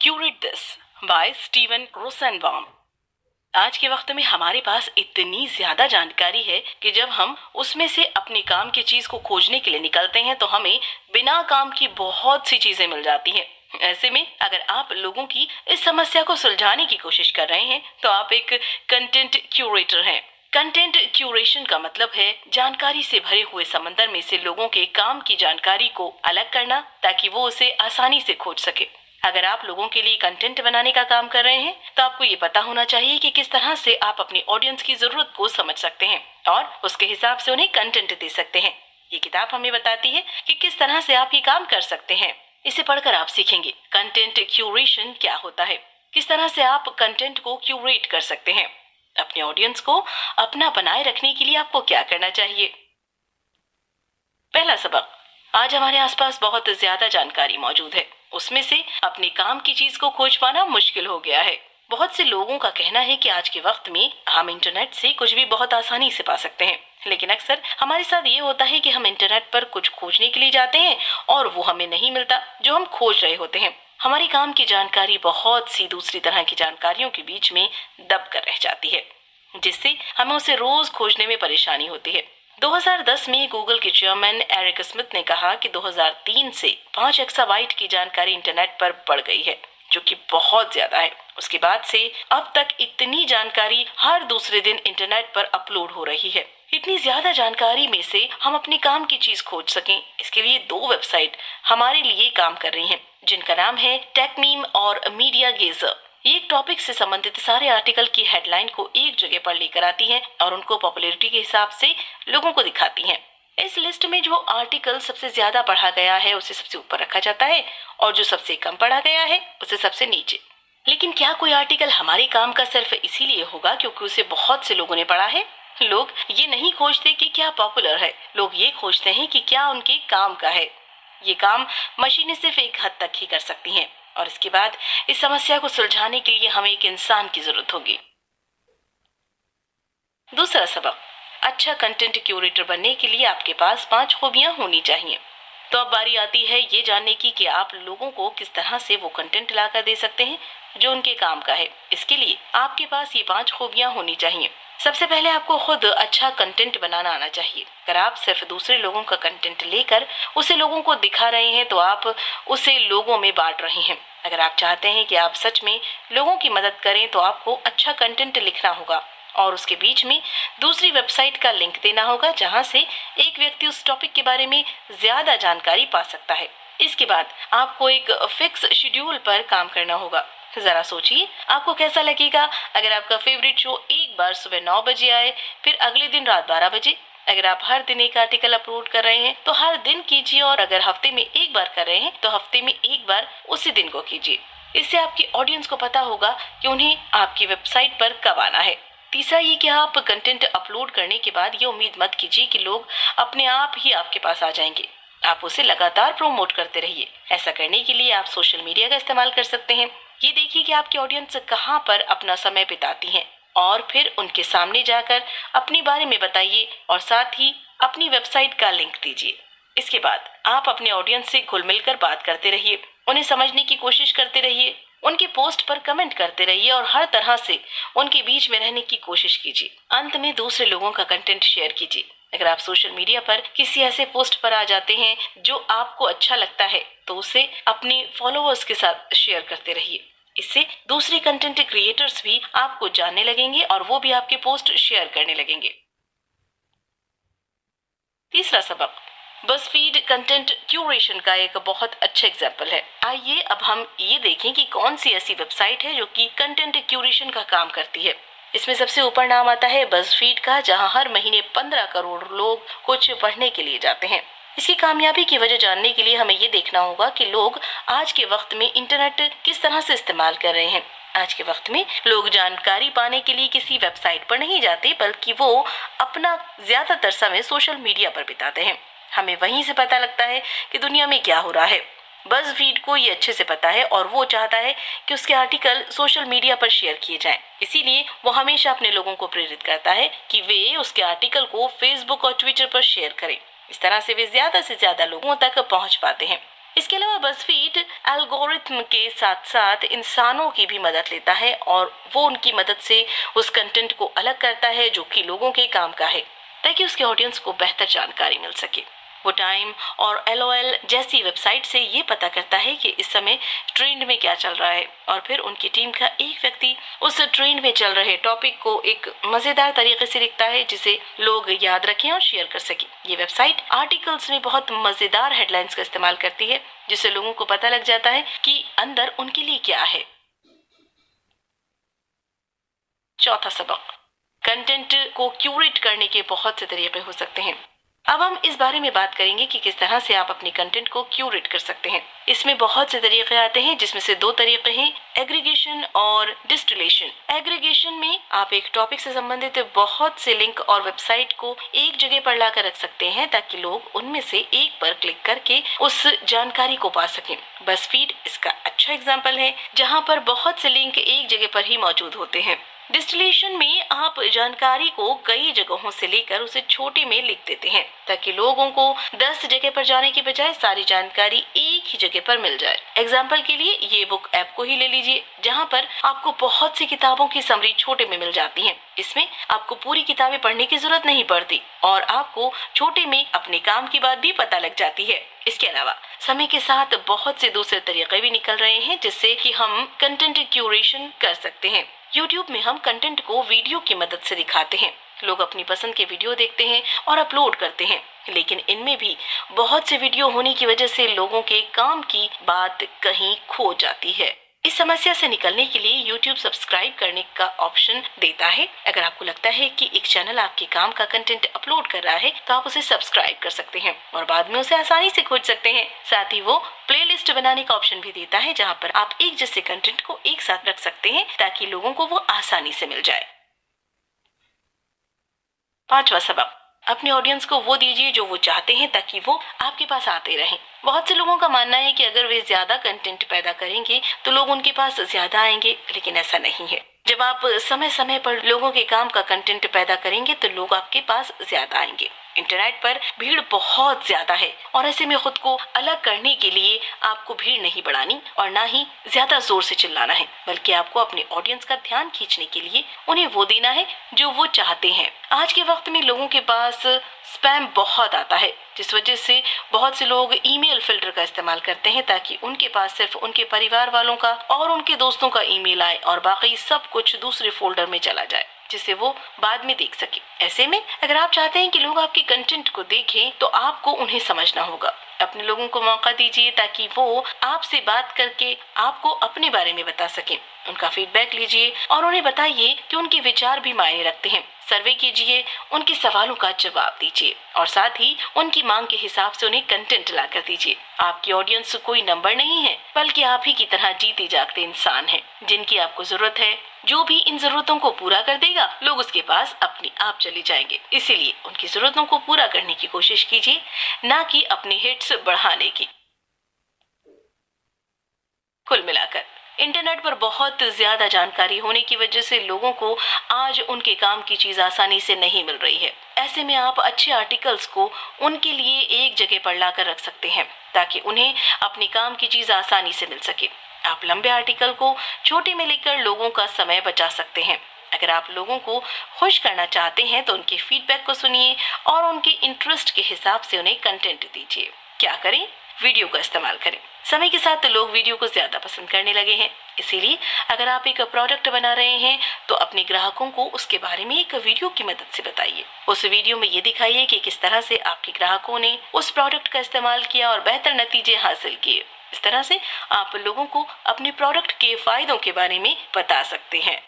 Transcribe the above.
Curate this by Steven Rosenbaum. आज के वक्त में हमारे पास इतनी ज्यादा जानकारी है कि जब हम उसमें से अपने काम की चीज को खोजने के लिए निकलते हैं तो हमें बिना काम की बहुत सी चीजें मिल जाती हैं। ऐसे में अगर आप लोगों की इस समस्या को सुलझाने की कोशिश कर रहे हैं तो आप एक कंटेंट क्यूरेटर हैं। कंटेंट क्यूरेशन का मतलब है जानकारी से भरे हुए समंदर में से लोगों के काम की जानकारी को अलग करना ताकि वो उसे आसानी से खोज सके। अगर आप लोगों के लिए कंटेंट बनाने का काम कर रहे हैं तो आपको ये पता होना चाहिए कि किस तरह से आप अपनी ऑडियंस की जरूरत को समझ सकते हैं और उसके हिसाब से उन्हें कंटेंट दे सकते हैं। ये किताब हमें बताती है कि किस तरह से आप ये काम कर सकते हैं। इसे पढ़कर आप सीखेंगे कंटेंट क्यूरेशन क्या होता है, किस तरह से आप कंटेंट को क्यूरेट कर सकते हैं, अपने ऑडियंस को अपना बनाए रखने के लिए आपको क्या करना चाहिए। पहला सबक, आज हमारे आसपास बहुत ज्यादा जानकारी मौजूद है, उसमें से अपने काम की चीज को खोज पाना मुश्किल हो गया है। बहुत से लोगों का कहना है कि आज के वक्त में हम इंटरनेट से कुछ भी बहुत आसानी से पा सकते हैं, लेकिन अक्सर हमारे साथ ये होता है कि हम इंटरनेट पर कुछ खोजने के लिए जाते हैं और वो हमें नहीं मिलता जो हम खोज रहे होते हैं। हमारे काम की जानकारी बहुत सी दूसरी तरह की जानकारियों के बीच में दब कर रह जाती है, जिससे हमें उसे रोज खोजने में परेशानी होती है। 2010 में गूगल के चेयरमैन एरिक स्मिथ ने कहा कि 2003 से 5 एक्साबाइट की जानकारी इंटरनेट पर बढ़ गई है, जो कि बहुत ज्यादा है। उसके बाद से अब तक इतनी जानकारी हर दूसरे दिन इंटरनेट पर अपलोड हो रही है। इतनी ज्यादा जानकारी में से हम अपने काम की चीज खोज सकें, इसके लिए 2 वेबसाइट हमारे लिए काम कर रही हैं, जिनका नाम है टेकमीम और मीडिया गेजर। ये एक टॉपिक से संबंधित सारे आर्टिकल की हेडलाइन को एक जगह पर लेकर आती हैं और उनको पॉपुलैरिटी के हिसाब से लोगों को दिखाती हैं। इस लिस्ट में जो आर्टिकल सबसे ज्यादा पढ़ा गया है उसे सबसे ऊपर रखा जाता है और जो सबसे कम पढ़ा गया है उसे सबसे नीचे। लेकिन क्या कोई आर्टिकल हमारे काम का सिर्फ इसीलिए होगा क्योंकि उसे बहुत से लोगों ने पढ़ा है? लोग ये नहीं खोजते कि क्या पॉपुलर है, लोग ये खोजते हैं कि क्या उनके काम का है। ये काम मशीनें सिर्फ एक हद तक ही कर सकती हैं और इसके बाद इस समस्या को सुलझाने के लिए हमें एक इंसान की जरूरत होगी। दूसरा सबक, अच्छा कंटेंट क्यूरेटर बनने के लिए आपके पास 5 खूबियां होनी चाहिए। तो अब बारी आती है ये जानने की कि आप लोगों को किस तरह से वो कंटेंट लाकर दे सकते हैं जो उनके काम का है। इसके लिए आपके पास ये 5 खूबियां होनी चाहिए। सबसे पहले आपको खुद अच्छा कंटेंट बनाना आना चाहिए। अगर आप सिर्फ दूसरे लोगों का कंटेंट लेकर उसे लोगों को दिखा रहे हैं तो आप उसे लोगों में बांट रहे हैं। अगर आप चाहते हैं कि आप सच में लोगों की मदद करें तो आपको अच्छा कंटेंट लिखना होगा और उसके बीच में दूसरी वेबसाइट का लिंक देना होगा जहां से एक व्यक्ति उस टॉपिक के बारे में ज्यादा जानकारी पा सकता है। इसके बाद आपको एक फिक्स शेड्यूल पर काम करना होगा। जरा सोचिए आपको कैसा लगेगा अगर आपका फेवरेट शो एक बार सुबह 9 बजे आए, फिर अगले दिन रात 12 बजे। अगर आप हर दिन एक आर्टिकल अपलोड कर रहे हैं तो हर दिन कीजिए और अगर हफ्ते में एक बार कर रहे हैं तो हफ्ते में एक बार उसी दिन को कीजिए। इससे आपकी ऑडियंस को पता होगा कि उन्हें आपकी वेबसाइट पर कब आना है। तीसरा ये कि आप कंटेंट अपलोड करने के बाद ये उम्मीद मत कीजिए कि लोग अपने आप ही आपके पास आ जाएंगे। आप उसे लगातार प्रमोट करते रहिए। ऐसा करने के लिए आप सोशल मीडिया का इस्तेमाल कर सकते हैं। ये देखिए कि आपकी ऑडियंस कहाँ पर अपना समय बिताती हैं और फिर उनके सामने जाकर अपने बारे में बताइए और साथ ही अपनी वेबसाइट का लिंक दीजिए। इसके बाद आप अपने ऑडियंस से घुल मिलकर बात करते रहिए, उन्हें समझने की कोशिश करते रहिए, उनके पोस्ट पर कमेंट करते रहिए और हर तरह से उनके बीच में रहने की कोशिश कीजिए। अंत में दूसरे लोगों का कंटेंट शेयर कीजिए। अगर आप सोशल मीडिया पर किसी ऐसे पोस्ट पर आ जाते हैं जो आपको अच्छा लगता है तो उसे अपने फॉलोअर्स के साथ शेयर करते रहिए। इससे दूसरे कंटेंट क्रिएटर्स भी आपको जानने लगेंगे और वो भी आपके पोस्ट शेयर करने लगेंगे। तीसरा सबक, बज़फीड कंटेंट क्यूरेशन का एक बहुत अच्छा एग्जाम्पल है। आइए अब हम ये देखें कि कौन सी ऐसी वेबसाइट है जो कि कंटेंट क्यूरेशन का काम करती है। इसमें सबसे ऊपर नाम आता है बज़फीड का, जहां हर महीने 15 करोड़ लोग कुछ पढ़ने के लिए जाते हैं। इसकी कामयाबी की वजह जानने के लिए हमें ये देखना होगा कि लोग आज के वक्त में इंटरनेट किस तरह से इस्तेमाल कर रहे हैं। आज के वक्त में लोग जानकारी पाने के लिए किसी वेबसाइट पर नहीं जाते बल्कि वो अपना ज्यादातर समय सोशल मीडिया पर बिताते हैं। हमें वहीं से पता लगता है कि दुनिया में क्या हो रहा है। बज़फीड को ये अच्छे से पता है और वो चाहता है कि उसके आर्टिकल सोशल मीडिया पर शेयर किए जाएं। इसीलिए वो हमेशा अपने लोगों को प्रेरित करता है कि वे उसके आर्टिकल को फेसबुक और ट्विटर पर शेयर करें। इस तरह से वे ज्यादा से ज्यादा लोगों तक पहुंच पाते हैं। इसके अलावा बज़फीड एल्गोरिथम के साथ साथ इंसानों की भी मदद लेता है और वो उनकी मदद से उस कंटेंट को अलग करता है जो कि लोगों के काम का है, ताकि उसके ऑडियंस को बेहतर जानकारी मिल सके। वो टाइम और LOL जैसी वेबसाइट से ये पता करता है कि इस समय ट्रेंड में क्या चल रहा है और फिर उनकी टीम का एक व्यक्ति उस ट्रेंड में चल रहे टॉपिक को एक मजेदार तरीके से लिखता है जिसे लोग याद रखें और शेयर कर सकें। ये वेबसाइट आर्टिकल्स में बहुत मजेदार हेडलाइंस का इस्तेमाल करती है जिससे लोगों को पता लग जाता है कि अंदर उनके लिए क्या है। चौथा सबक, कंटेंट को क्यूरेट करने के बहुत से तरीके हो सकते हैं। अब हम इस बारे में बात करेंगे कि किस तरह से आप अपने कंटेंट को क्यूरेट कर सकते हैं। इसमें बहुत से तरीके आते हैं जिसमें से 2 तरीके हैं, एग्रीगेशन और डिस्टिलेशन। एग्रीगेशन में आप एक टॉपिक से संबंधित बहुत से लिंक और वेबसाइट को एक जगह पर लाकर रख सकते हैं ताकि लोग उनमें से एक पर क्लिक करके उस जानकारी को पा सकें। बज़फीड इसका अच्छा एग्जाम्पल है जहाँ पर बहुत से लिंक एक जगह पर ही मौजूद होते हैं। डिस्टिलेशन में आप जानकारी को कई जगहों से लेकर उसे छोटे में लिख देते हैं ताकि लोगों को 10 जगह पर जाने के बजाय सारी जानकारी एक ही जगह पर मिल जाए। एग्जाम्पल के लिए ये बुक ऐप को ही ले लीजिए जहाँ पर आपको बहुत सी किताबों की समरी छोटे में मिल जाती है। इसमें आपको पूरी किताबें पढ़ने की जरूरत नहीं पड़ती और आपको छोटे में अपने काम की बात भी पता लग जाती है। इसके अलावा समय के साथ बहुत से दूसरे तरीके भी निकल रहे हैं जिससे कि हम कंटेंट क्यूरेशन कर सकते हैं। YouTube में हम कंटेंट को वीडियो की मदद से दिखाते हैं। लोग अपनी पसंद के वीडियो देखते हैं और अपलोड करते हैं, लेकिन इनमें भी बहुत से वीडियो होने की वजह से लोगों के काम की बात कहीं खो जाती है। इस समस्या से निकलने के लिए YouTube सब्सक्राइब करने का ऑप्शन देता है। अगर आपको लगता है कि एक चैनल आपके काम का कंटेंट अपलोड कर रहा है तो आप उसे सब्सक्राइब कर सकते हैं और बाद में उसे आसानी से खोज सकते हैं। साथ ही वो प्लेलिस्ट बनाने का ऑप्शन भी देता है जहाँ पर आप एक जैसे कंटेंट को एक साथ रख सकते हैं ताकि लोगों को वो आसानी से मिल जाए। 5वां सबक, अपने ऑडियंस को वो दीजिए जो वो चाहते हैं ताकि वो आपके पास आते रहें। बहुत से लोगों का मानना है कि अगर वे ज्यादा कंटेंट पैदा करेंगे तो लोग उनके पास ज्यादा आएंगे, लेकिन ऐसा नहीं है। जब आप समय समय पर लोगों के काम का कंटेंट पैदा करेंगे तो लोग आपके पास ज्यादा आएंगे। इंटरनेट पर भीड़ बहुत ज्यादा है और ऐसे में खुद को अलग करने के लिए आपको भीड़ नहीं बढ़ानी और ना ही ज्यादा जोर से चिल्लाना है, बल्कि आपको अपने ऑडियंस का ध्यान खींचने के लिए उन्हें वो देना है जो वो चाहते हैं। आज के वक्त में लोगों के पास स्पैम बहुत आता है, जिस वजह से बहुत से लोग ईमेल फिल्टर का इस्तेमाल करते हैं ताकि उनके पास सिर्फ उनके परिवार वालों का और उनके दोस्तों का ईमेल आए और बाकी सब कुछ दूसरे फोल्डर में चला जाए जिसे वो बाद में देख सके। ऐसे में अगर आप चाहते हैं कि लोग आपके कंटेंट को देखें तो आपको उन्हें समझना होगा। अपने लोगों को मौका दीजिए ताकि वो आपसे बात करके आपको अपने बारे में बता सकें। उनका फीडबैक लीजिए और उन्हें बताइए कि उनके विचार भी मायने रखते हैं। सर्वे कीजिए, उनके सवालों का जवाब दीजिए और साथ ही उनकी मांग के हिसाब से उन्हें कंटेंट ला कर दीजिए। आपकी ऑडियंस कोई नंबर नहीं है, बल्कि आप ही की तरह जीते जागते इंसान हैं जिनकी आपको जरूरत है। जो भी इन जरूरतों को पूरा कर देगा लोग उसके पास अपने आप चले जाएंगे। इसीलिए उनकी जरूरतों को पूरा करने की कोशिश कीजिए, ना कि अपने हिट्स बढ़ाने की। कुल मिलाकर इंटरनेट पर बहुत ज्यादा जानकारी होने की वजह से लोगों को आज उनके काम की चीज आसानी से नहीं मिल रही है। ऐसे में आप अच्छे आर्टिकल्स को उनके लिए एक जगह पर लाकर रख सकते हैं ताकि उन्हें अपने काम की चीज आसानी से मिल सके। आप लंबे आर्टिकल को छोटे में लेकर लोगों का समय बचा सकते हैं। अगर आप लोगों को खुश करना चाहते हैं तो उनके फीडबैक को सुनिए और उनके इंटरेस्ट के हिसाब से उन्हें कंटेंट दीजिए। क्या करें? वीडियो का इस्तेमाल करें। समय के साथ लोग वीडियो को ज्यादा पसंद करने लगे हैं, इसीलिए अगर आप एक प्रोडक्ट बना रहे हैं तो अपने ग्राहकों को उसके बारे में एक वीडियो की मदद से बताइए। उस वीडियो में ये दिखाइए कि किस तरह से आपके ग्राहकों ने उस प्रोडक्ट का इस्तेमाल किया और बेहतर नतीजे हासिल किए। इस तरह से आप लोगों को अपने प्रोडक्ट के फायदों के बारे में बता सकते हैं।